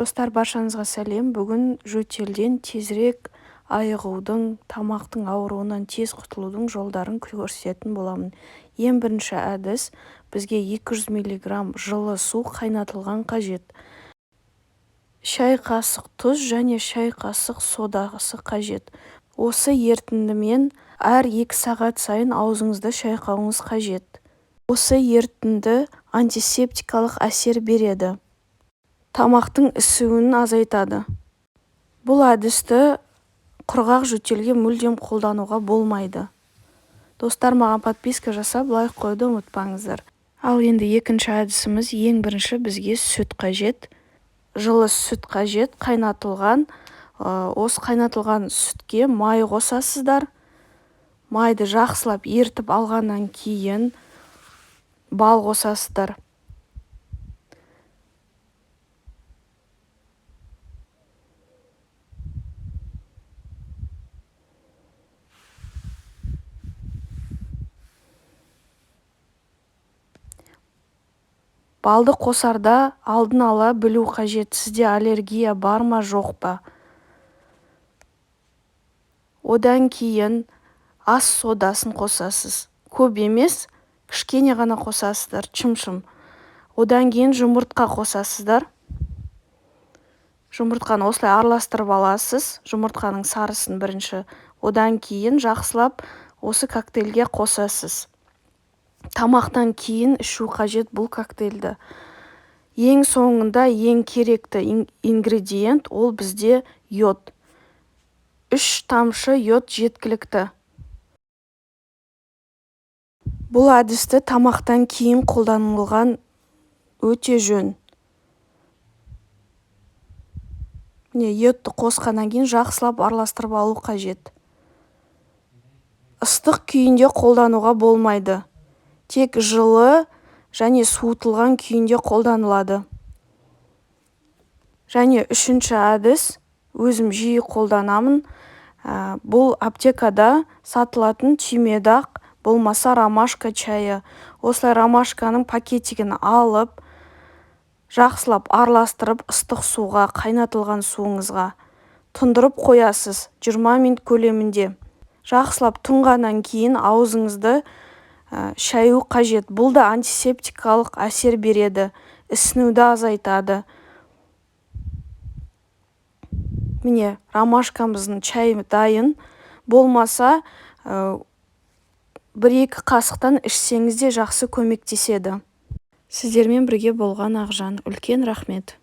Достар, баршаңызға сәлем. Бүгін жөтелден тезірек айығудың, тамақтың ауруынан тез құтылудың жолдарын көрсететін боламын. Ең бірінші әдіс, бізге 200 мг жылы су қайнатылған қажет. Шай қасық тұз және шай қасық содасы қажет. Осы ерітіндімен әр 2 сағат сайын аузыңызды шайқауыңыз қажет. Осы ерітінді антисептикалық әсер береді. Тамақтың ісуін азайтады. Бұл әдісті құрғақ жөтелге мүлдем қолдануға болмайды. Достар, маған подписка жасап, лайк қойды ұмытпаңыздар. Ал енді екінші әдісіміз, ең бірінші бізге сүт қажет. Жылы сүт қажет, қайнатылған. Осы қайнатылған сүтке май қосасыздар. Майды жақсылап ертіп алғаннан кейін бал қосасыздар. Балды қосарда алдын ала білу қажет, сізде аллергия бар ма, жоқ па. Одан кейін ас содасын қосасыз. Көп емес, кішкене ғана қосасыздар, чым-чым. Одан кейін жұмыртқа қосасыздар. Жұмыртқаны осылай араластырып аласыз, жұмыртқаның сарысын бірінші. Одан кейін жақсылап осы коктейльге қосасыз. Тамақтан кейін ішу қажет бұл коктейльді. Ең соңында ең керекті ингредиент ол бізде йод. 3 тамшы йод жеткілікті. Бұл әдісті тамақтан кейін қолданылған өте жөн. Міне, йодты қосқаннан кейін жақсылап араластырып алу қажет. Ыстық күйінде қолдануға болмайды. Тек жылы және суытылған күйінде қолданылады. Және үшінші әдіс, өзім жиі қолданамын. Бұл аптекада сатылатын түймедақ, болмаса ромашка чайы. Осылай ромашканың пакетигін алып, жақсылап араластырып ыстық суға, қайнатылған суыңызға тұндырып қоясыз 20 минут көлемінде. Жақсылап тұнғаннан кейін аузыңызды шаю қажет. Бұл да антисептикалық әсер береді, ісінуді азайтады. Міне, ромашкамыздың чайы дайын. Болмаса 1-2 қасықтан ішсеңіз де жақсы көмектеседі. Сіздермен бірге болған Ақжан. Үлкен рахмет.